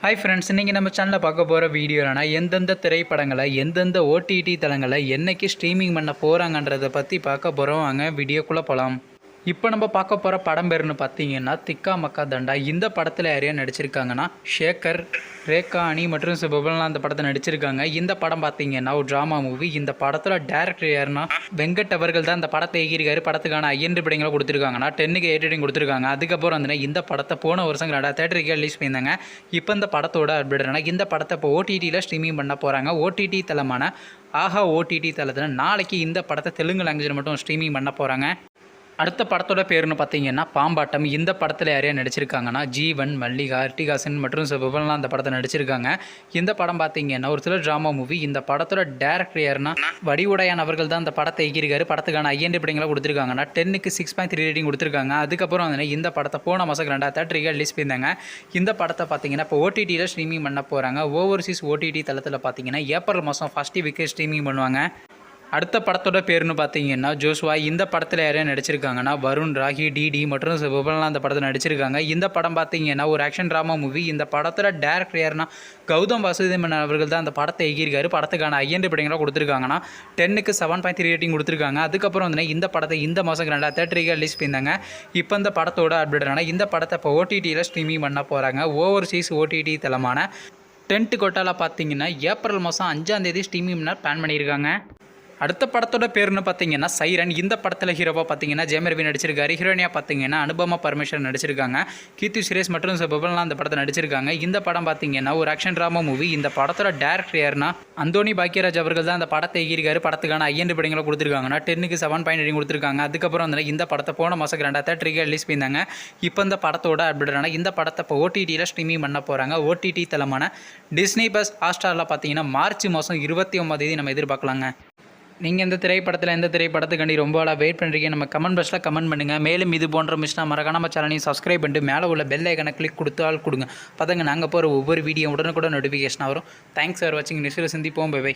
Hi friends, இன்றைக்கி நம்ம சேனலில் பார்க்க போகிற வீடியோனா எந்தெந்த திரைப்படங்களை எந்தெந்த ஓடிடி தளங்களை என்றைக்கு ஸ்ட்ரீமிங் பண்ண போகிறாங்கன்றதை பற்றி பார்க்க போகிறோம். வாங்க வீடியோக்குள்ளே போகலாம். இப்போ நம்ம பார்க்க போகிற படம் பேருன்னு பார்த்தீங்கன்னா திக்கா மக்கா தண்டா. இந்த படத்தில் யாரையா நடிச்சிருக்காங்கன்னா ஷேகர், ரேகா அணி மற்றும் சிபபலாம் அந்த படத்தை நடிச்சிருக்காங்க. இந்த படம் பார்த்தீங்கன்னா ஒரு ட்ராமா மூவி. இந்த படத்தில் டேரக்டர் யாருன்னா வெங்கட் அவர்கள் தான் இந்த படத்தை இயக்கியிருக்காரு. படத்துக்கான ஐஎன்டி படங்களை கொடுத்துருக்காங்கன்னா 10க்கு 8 ரேட்டிங் கொடுத்துருக்காங்க. அதுக்கப்புறம் வந்து இந்த படத்தை போன வருஷம் தேட்டருக்கு ரிலீஸ் பண்ணியிருந்தாங்க. இப்போ இந்த படத்தோட அப்டேட்னா இந்த படத்தை இப்போ ஓடிடியில் ஸ்ட்ரீமிங் பண்ண போகிறாங்க. ஓடிடி தளமான ஆஹா ஓடிடி தளத்தில் நாளைக்கு இந்த படத்தை தெலுங்கு லாங்குவேஜில் மட்டும் ஸ்ட்ரீமிங் பண்ண போகிறாங்க. அடுத்த படத்தோட பேருன்னு பார்த்தீங்கன்னா பாம்பாட்டம். இந்த படத்தில் யாரையா நடிச்சிருக்காங்கன்னா ஜீவன், மல்லிகா, ஹர்த்திகாசன் மற்றும் சிபபலாம் அந்த படத்தை நடிச்சிருக்காங்க. இந்த படம் பார்த்தீங்கன்னா ஒரு சில ட்ராமா மூவி. இந்த படத்தோட டேரக்டர் யாருன்னா வடிவுடையான் அவர்கள் தான் இந்த படத்தை இயக்கியிருக்காரு. படத்துக்கான ஐஎன்டி படங்களை கொடுத்துருக்காங்கன்னா 10க்கு 6.3 ரேட்டிங் கொடுத்துருக்காங்க. அதுக்கப்புறம் வந்து இந்த படத்தை போன மாதம் 2 ரிலீஸ் பண்ணியிருந்தாங்க. இந்த படத்தை பார்த்தீங்கன்னா இப்போ ஓடிடியில் ஸ்ட்ரீமிங் பண்ண போகிறாங்க. ஓவர்சீஸ் ஓடிடி தளத்தில் பார்த்தீங்கன்னா ஏப்ரல் மாதம் ஃபர்ஸ்ட் வீக்கே ஸ்ட்ரீமிங் பண்ணுவாங்க. அடுத்த படத்தோட பேருன்னு பார்த்தீங்கன்னா ஜோஸ்வா. இந்த படத்தில் யாரையா நடிச்சிருக்காங்கன்னா வருண், ராகி, டிடி மற்றும் சிபபலாம் அந்த படத்தில் நடிச்சிருக்காங்க. இந்த படம் பார்த்தீங்கன்னா ஒரு ஆக்ஷன் ட்ராமா மூவி. இந்த படத்தில் டேரக்டர் யாருன்னா கௌதம் வாசுதேவன் அவர்கள் தான் அந்த படத்தை இயக்கியிருக்காரு. படத்துக்கான ஐஎன்டி படங்களை கொடுத்துருக்காங்கன்னா 10க்கு 7.3 ரேட்டிங் கொடுத்துருக்காங்க. அதுக்கப்புறம் வந்து இந்த படத்தை இந்த மாதம் தேட்டருக்கு ரிலீஸ் பண்ணியிருந்தாங்க. இப்போ இந்த படத்தோட அப்டேட்னா இந்த படத்தை இப்போ ஓடிடியில் ஸ்ட்ரீமிங் பண்ண போகிறாங்க. ஓவர்சீஸ் ஓடிடி தளமான டென்ட் கோட்டாவில் பார்த்தீங்கன்னா ஏப்ரல் மாதம் 5ஆம் தேதி ஸ்ட்ரீமிங் பண்ண பிளான் பண்ணியிருக்காங்க. அடுத்த படத்தோட பேருன்னு பார்த்தீங்கன்னா சைரன். இந்த படத்தில் ஹீரோவாக பார்த்தீங்கன்னா ஜெயம் ரவி நடிச்சிருக்காரு. ஹீரோனியாக பார்த்தீங்கன்னா அனுபமா பரமேஸ்வரன் நடிச்சிருக்காங்க. கீர்த்தி சுரேஷ் மற்றும் சிபபலாம் அந்த படத்தை நடிச்சிருக்காங்க. இந்த படம் பார்த்தீங்கன்னா ஒரு ஆக்ஷன் ட்ராமா மூவி. இந்த படத்தோட டேரக்டர் யாருன்னா அந்தோனி பாக்கியராஜ் அவர்கள் தான் அந்த படத்தை இயக்கியிருக்காரு. படத்துக்கான ஐஎன்டி படங்களை கொடுத்துருக்காங்கன்னா 10க்கு 7.8 கொடுத்துருக்காங்க. அதுக்கப்புறம் வந்து இந்த படத்தை போன மாதம் 2 ரிலீஸ் பண்ணியிருந்தாங்க. இப்போ இந்த படத்தோட அப்டேட்னா இந்த படத்தை இப்போ ஓடிடியில் ஸ்ட்ரீமிங் பண்ண போகிறாங்க. ஓடிடி தளமான டிஸ்னி ப்ளஸ் ஹாட்ஸ்டாரில் பார்த்தீங்கன்னா மார்ச் மாதம் 29ஆம் தேதி நம்ம எதிர்பார்க்கலாங்க. நீங்கள் இந்த திரைப்படத்தில் எந்த திரைப்படத்துக்காண்டி ரொம்ப ஆளாக வெயிட் பண்ணுறீங்க நம்ம கமெண்ட் பாக்ஸில் கமெண்ட் பண்ணுங்கள். மேலும் இது போன்ற மிஸ்னா மறக்காம நம்ம சேனலையும் சப்ஸ்கிரைப் பண்ணிட்டு மேலே உள்ள பெல் ஐக்கனை கிளிக் கொடுத்தால் கொடுங்க. பார்த்துங்க நாங்கள் போகிற ஒவ்வொரு வீடியோ உடனுக்குடன் நோட்டிஃபிகேஷன் வரும். தேங்க்ஸ் ஃபார் வாட்சிங். நெக்ஸ்ட் சந்திப்போம். Bye by.